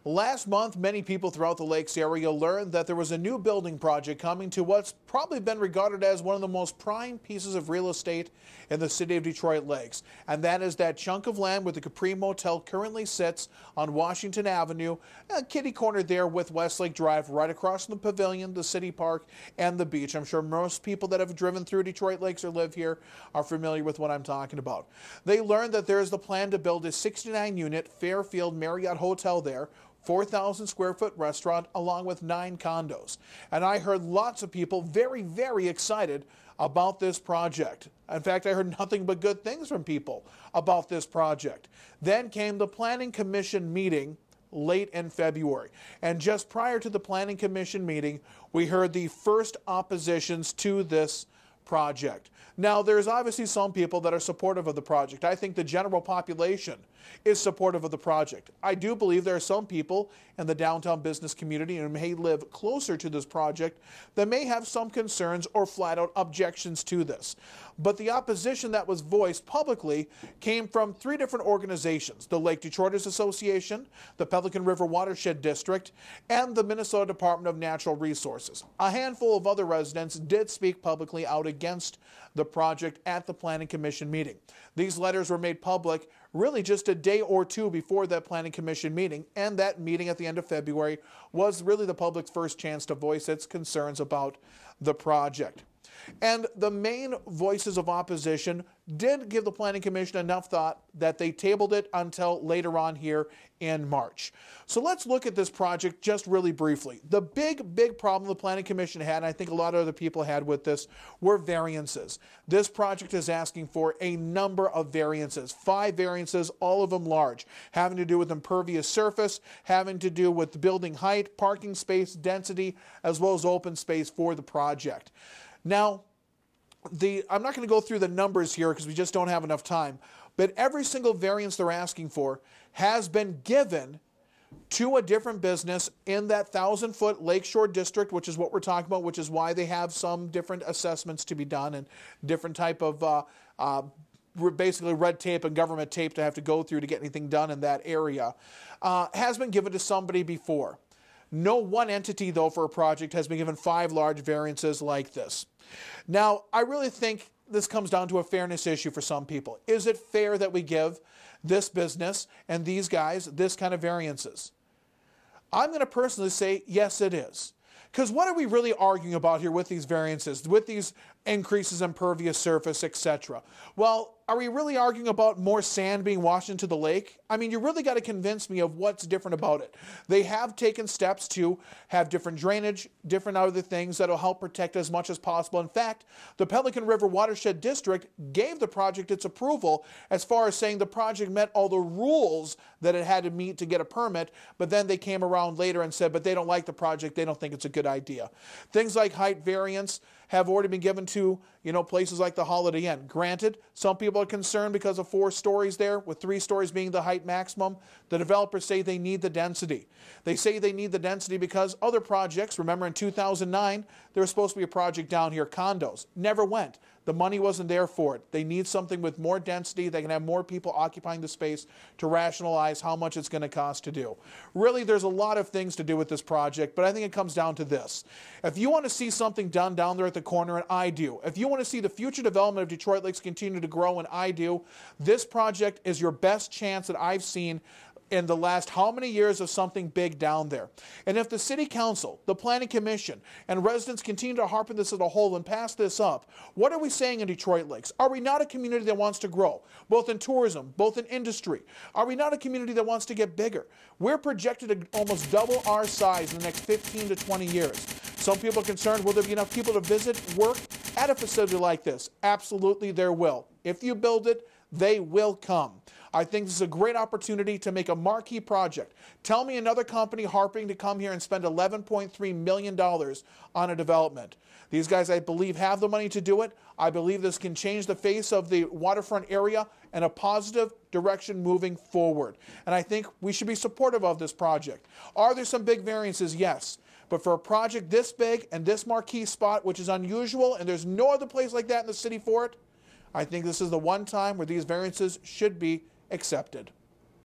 Last month, many people throughout the Lakes area learned that there was a new building project coming to what's probably been regarded as one of the most prime pieces of real estate in the city of Detroit Lakes. And that is that chunk of land where the Capri Motel currently sits on Washington Avenue, kitty corner there with Westlake Drive, right across from the Pavilion, the City Park, and the beach. I'm sure most people that have driven through Detroit Lakes or live here are familiar with what I'm talking about. They learned that there is the plan to build a 69-unit Fairfield Marriott Hotel there, 4,000 square foot restaurant along with 9 condos. And I heard lots of people very, very excited about this project. In fact, I heard nothing but good things from people about this project. Then came the Planning Commission meeting late in February. And just prior to the Planning Commission meeting, we heard the first oppositions to this project. Now, there's obviously some people that are supportive of the project. I think the general population is supportive of the project. I do believe there are some people in the downtown business community who may live closer to this project that may have some concerns or flat-out objections to this. But the opposition that was voiced publicly came from 3 different organizations: the Lake Detroiters Association, the Pelican River Watershed District, and the Minnesota Department of Natural Resources. A handful of other residents did speak publicly out against the project at the Planning Commission meeting. These letters were made public really just a day or 2 before that Planning Commission meeting, and that meeting at the end of February was really the public's first chance to voice its concerns about the project. And the main voices of opposition did give the Planning Commission enough thought that they tabled it until later on here in March. So let's look at this project just really briefly. The big problem the Planning Commission had, and I think a lot of other people had with this, were variances. This project is asking for a number of variances, 5 variances, all of them large, having to do with impervious surface, having to do with building height, parking space, density, as well as open space for the project. Now, I'm not going to go through the numbers here because we just don't have enough time, but every single variance they're asking for has been given to a different business in that 1,000-foot Lakeshore District, which is what we're talking about, which is why they have some different assessments to be done and different type of basically red tape and government tape to have to go through to get anything done in that area, has been given to somebody before. No one entity, though, for a project has been given 5 large variances like this. Now, I really think this comes down to a fairness issue for some people. Is it fair that we give this business and these guys this kind of variances? I'm going to personally say, yes, it is. Because what are we really arguing about here with these variances, with these increases in impervious surface, etc.? Well, are we really arguing about more sand being washed into the lake? I mean, you really got to convince me of what's different about it. They have taken steps to have different drainage, different other things that will help protect as much as possible. In fact, the Pelican River Watershed District gave the project its approval as far as saying the project met all the rules that it had to meet to get a permit, but then they came around later and said, but they don't like the project, they don't think it's a good idea. Things like height variance have already been given to, places like the Holiday Inn. Granted, some people are concerned because of 4 stories there, with 3 stories being the height maximum. The developers say they need the density. They say they need the density because other projects, remember in 2009, there was supposed to be a project down here, condos. Never went. The money wasn't there for it. They need something with more density. They can have more people occupying the space to rationalize how much it's going to cost to do. Really, there's a lot of things to do with this project, but I think it comes down to this. If you want to see something done down there at the corner, and I do, if you want to see the future development of Detroit Lakes continue to grow, and I do, this project is your best chance that I've seen in the last how many years of something big down there. And if the City Council, the Planning Commission, and residents continue to harp on this as a whole and pass this up, what are we saying in Detroit Lakes? Are we not a community that wants to grow, both in tourism, both in industry? Are we not a community that wants to get bigger? We're projected to almost double our size in the next 15 to 20 years. Some people are concerned, will there be enough people to visit, work at a facility like this? Absolutely there will. If you build it, they will come. I think this is a great opportunity to make a marquee project. Tell me another company harping to come here and spend $11.3 million on a development. These guys, I believe, have the money to do it. I believe this can change the face of the waterfront area in a positive direction moving forward. And I think we should be supportive of this project. Are there some big variances? Yes. But for a project this big and this marquee spot, which is unusual, and there's no other place like that in the city for it, I think this is the one time where these variances should be accepted.